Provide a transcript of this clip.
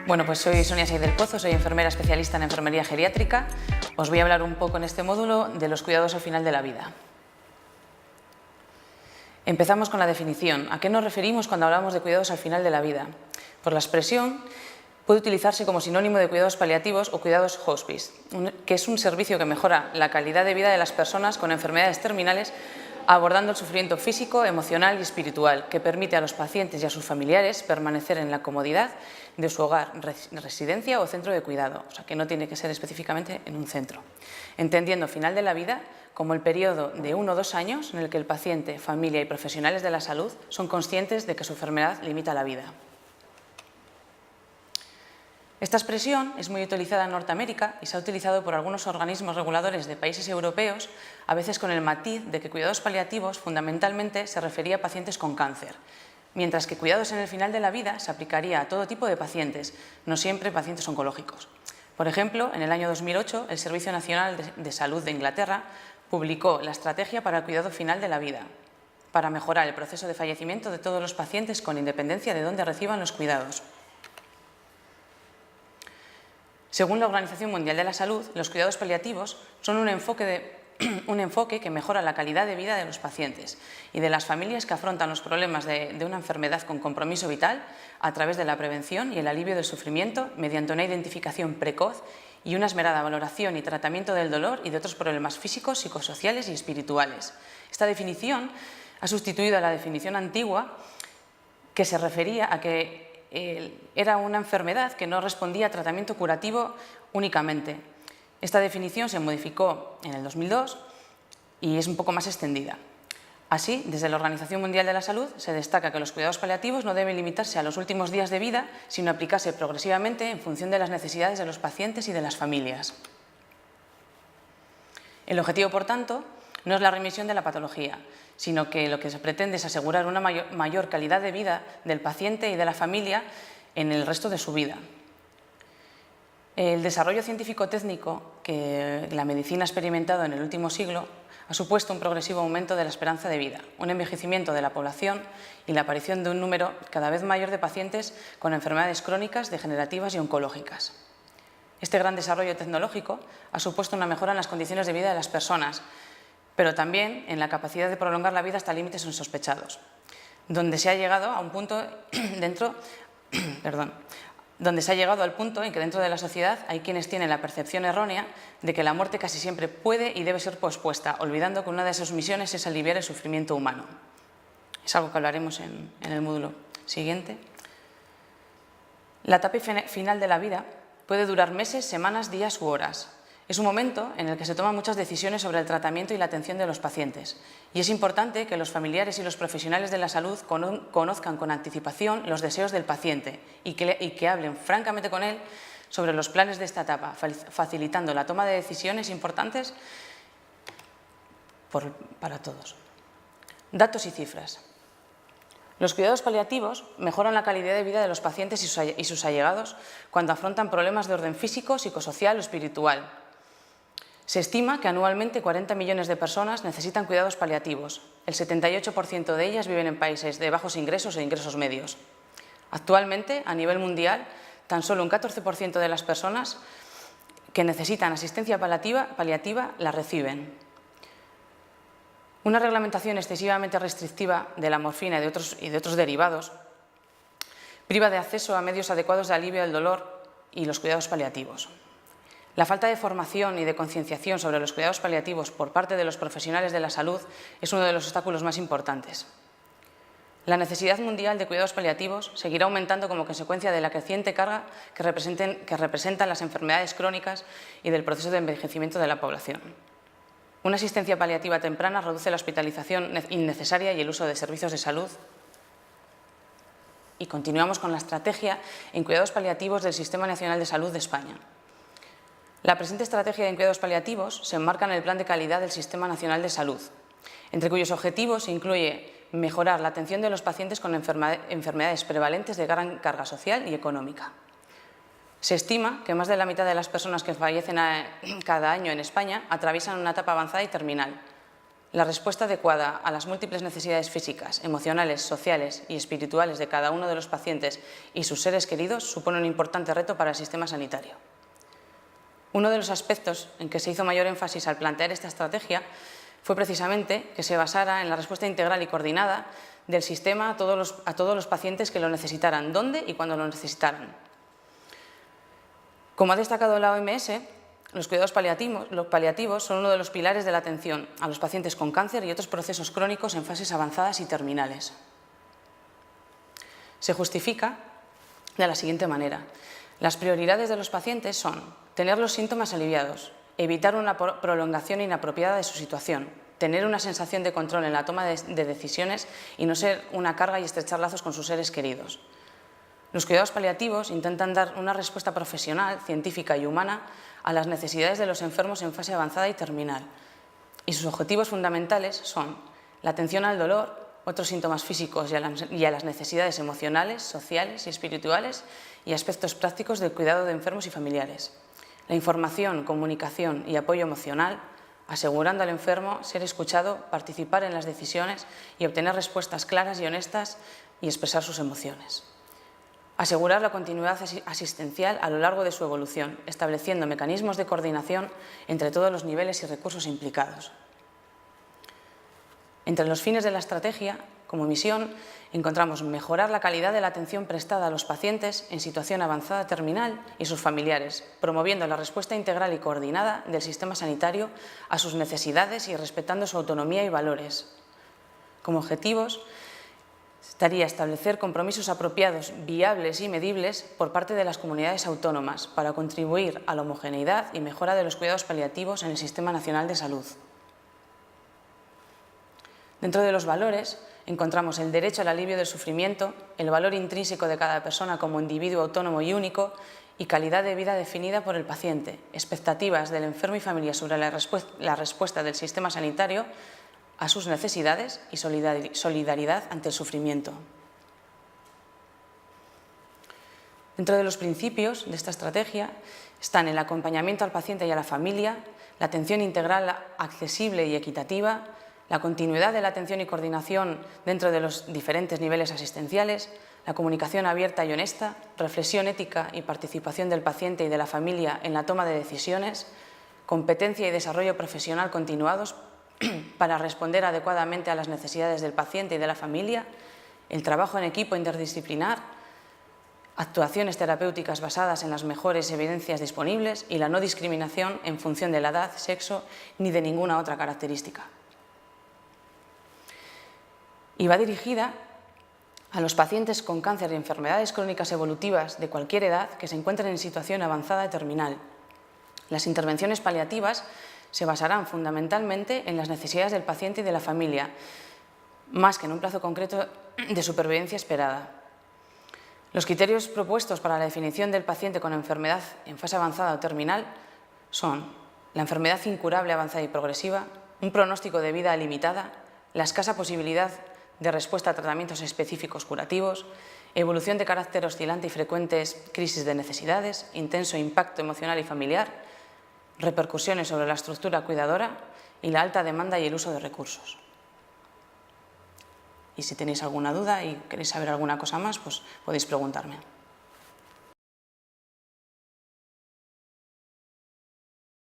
Bueno, pues soy Sonia Saiz del Pozo, soy enfermera especialista en enfermería geriátrica. Os voy a hablar un poco en este módulo de los cuidados al final de la vida. Empezamos con la definición. ¿A qué nos referimos cuando hablamos de cuidados al final de la vida? Pues la expresión puede utilizarse como sinónimo de cuidados paliativos o cuidados hospice, que es un servicio que mejora la calidad de vida de las personas con enfermedades terminales, abordando el sufrimiento físico, emocional y espiritual, que permite a los pacientes y a sus familiares permanecer en la comodidad de su hogar, residencia o centro de cuidado, o sea que no tiene que ser específicamente en un centro. Entendiendo final de la vida como el periodo de 1 o 2 años en el que el paciente, familia y profesionales de la salud son conscientes de que su enfermedad limita la vida. Esta expresión es muy utilizada en Norteamérica y se ha utilizado por algunos organismos reguladores de países europeos, a veces con el matiz de que cuidados paliativos fundamentalmente se refería a pacientes con cáncer, mientras que cuidados en el final de la vida se aplicaría a todo tipo de pacientes, no siempre pacientes oncológicos. Por ejemplo, en el año 2008, el Servicio Nacional de Salud de Inglaterra publicó la Estrategia para el Cuidado Final de la Vida, para mejorar el proceso de fallecimiento de todos los pacientes con independencia de dónde reciban los cuidados. Según la Organización Mundial de la Salud, los cuidados paliativos son un enfoque que mejora la calidad de vida de los pacientes y de las familias que afrontan los problemas de una enfermedad con compromiso vital a través de la prevención y el alivio del sufrimiento mediante una identificación precoz y una esmerada valoración y tratamiento del dolor y de otros problemas físicos, psicosociales y espirituales. Esta definición ha sustituido a la definición antigua que se refería a que era una enfermedad que no respondía a tratamiento curativo únicamente. Esta definición se modificó en el 2002 y es un poco más extendida. Así, desde la Organización Mundial de la Salud se destaca que los cuidados paliativos no deben limitarse a los últimos días de vida, sino aplicarse progresivamente en función de las necesidades de los pacientes y de las familias. El objetivo, por tanto, no es la remisión de la patología, sino que lo que se pretende es asegurar una mayor calidad de vida del paciente y de la familia en el resto de su vida. El desarrollo científico-técnico que la medicina ha experimentado en el último siglo ha supuesto un progresivo aumento de la esperanza de vida, un envejecimiento de la población y la aparición de un número cada vez mayor de pacientes con enfermedades crónicas, degenerativas y oncológicas. Este gran desarrollo tecnológico ha supuesto una mejora en las condiciones de vida de las personas, pero también en la capacidad de prolongar la vida hasta límites insospechados, donde se ha llegado a un punto donde se ha llegado al punto en que dentro de la sociedad hay quienes tienen la percepción errónea de que la muerte casi siempre puede y debe ser pospuesta, olvidando que una de sus misiones es aliviar el sufrimiento humano. Es algo que hablaremos en el módulo siguiente. La etapa final de la vida puede durar meses, semanas, días u horas. Es un momento en el que se toman muchas decisiones sobre el tratamiento y la atención de los pacientes, y es importante que los familiares y los profesionales de la salud conozcan con anticipación los deseos del paciente y que hablen francamente con él sobre los planes de esta etapa, facilitando la toma de decisiones importantes para todos. Datos y cifras. Los cuidados paliativos mejoran la calidad de vida de los pacientes y sus allegados cuando afrontan problemas de orden físico, psicosocial o espiritual. Se estima que anualmente 40 millones de personas necesitan cuidados paliativos. El 78% de ellas viven en países de bajos ingresos e ingresos medios. Actualmente, a nivel mundial, tan solo un 14% de las personas que necesitan asistencia paliativa la reciben. Una reglamentación excesivamente restrictiva de la morfina y de otros derivados priva de acceso a medios adecuados de alivio del dolor y los cuidados paliativos. La falta de formación y de concienciación sobre los cuidados paliativos por parte de los profesionales de la salud es uno de los obstáculos más importantes. La necesidad mundial de cuidados paliativos seguirá aumentando como consecuencia de la creciente carga que representan las enfermedades crónicas y del proceso de envejecimiento de la población. Una asistencia paliativa temprana reduce la hospitalización innecesaria y el uso de servicios de salud. Y continuamos con la estrategia en cuidados paliativos del Sistema Nacional de Salud de España. La presente estrategia en cuidados paliativos se enmarca en el Plan de Calidad del Sistema Nacional de Salud, entre cuyos objetivos se incluye mejorar la atención de los pacientes con enfermedades prevalentes de gran carga social y económica. Se estima que más de la mitad de las personas que fallecen cada año en España atraviesan una etapa avanzada y terminal. La respuesta adecuada a las múltiples necesidades físicas, emocionales, sociales y espirituales de cada uno de los pacientes y sus seres queridos supone un importante reto para el sistema sanitario. Uno de los aspectos en que se hizo mayor énfasis al plantear esta estrategia fue precisamente que se basara en la respuesta integral y coordinada del sistema a todos los pacientes que lo necesitaran, dónde y cuándo lo necesitaran. Como ha destacado la OMS, los cuidados paliativos son uno de los pilares de la atención a los pacientes con cáncer y otros procesos crónicos en fases avanzadas y terminales. Se justifica de la siguiente manera. Las prioridades de los pacientes son tener los síntomas aliviados, evitar una prolongación inapropiada de su situación, tener una sensación de control en la toma de decisiones y no ser una carga y estrechar lazos con sus seres queridos. Los cuidados paliativos intentan dar una respuesta profesional, científica y humana a las necesidades de los enfermos en fase avanzada y terminal. Y sus objetivos fundamentales son la atención al dolor, otros síntomas físicos y a las necesidades emocionales, sociales y espirituales y aspectos prácticos del cuidado de enfermos y familiares. La información, comunicación y apoyo emocional, asegurando al enfermo ser escuchado, participar en las decisiones y obtener respuestas claras y honestas y expresar sus emociones. Asegurar la continuidad asistencial a lo largo de su evolución, estableciendo mecanismos de coordinación entre todos los niveles y recursos implicados. Entre los fines de la estrategia, como misión, encontramos mejorar la calidad de la atención prestada a los pacientes en situación avanzada terminal y sus familiares, promoviendo la respuesta integral y coordinada del sistema sanitario a sus necesidades y respetando su autonomía y valores. Como objetivos, estaría establecer compromisos apropiados, viables y medibles por parte de las comunidades autónomas para contribuir a la homogeneidad y mejora de los cuidados paliativos en el Sistema Nacional de Salud. Dentro de los valores encontramos el derecho al alivio del sufrimiento, el valor intrínseco de cada persona como individuo autónomo y único y calidad de vida definida por el paciente, expectativas del enfermo y familia sobre la respuesta del sistema sanitario a sus necesidades y solidaridad ante el sufrimiento. Dentro de los principios de esta estrategia están el acompañamiento al paciente y a la familia, la atención integral accesible y equitativa, la continuidad de la atención y coordinación dentro de los diferentes niveles asistenciales, la comunicación abierta y honesta, reflexión ética y participación del paciente y de la familia en la toma de decisiones, competencia y desarrollo profesional continuados para responder adecuadamente a las necesidades del paciente y de la familia, el trabajo en equipo interdisciplinar, actuaciones terapéuticas basadas en las mejores evidencias disponibles y la no discriminación en función de la edad, sexo ni de ninguna otra característica. Y va dirigida a los pacientes con cáncer y enfermedades crónicas evolutivas de cualquier edad que se encuentren en situación avanzada y terminal. Las intervenciones paliativas se basarán fundamentalmente en las necesidades del paciente y de la familia, más que en un plazo concreto de supervivencia esperada. Los criterios propuestos para la definición del paciente con enfermedad en fase avanzada o terminal son la enfermedad incurable, avanzada y progresiva, un pronóstico de vida limitada, la escasa posibilidad de respuesta a tratamientos específicos curativos, evolución de carácter oscilante y frecuentes crisis de necesidades, intenso impacto emocional y familiar, repercusiones sobre la estructura cuidadora y la alta demanda y el uso de recursos. Y si tenéis alguna duda y queréis saber alguna cosa más, pues podéis preguntarme.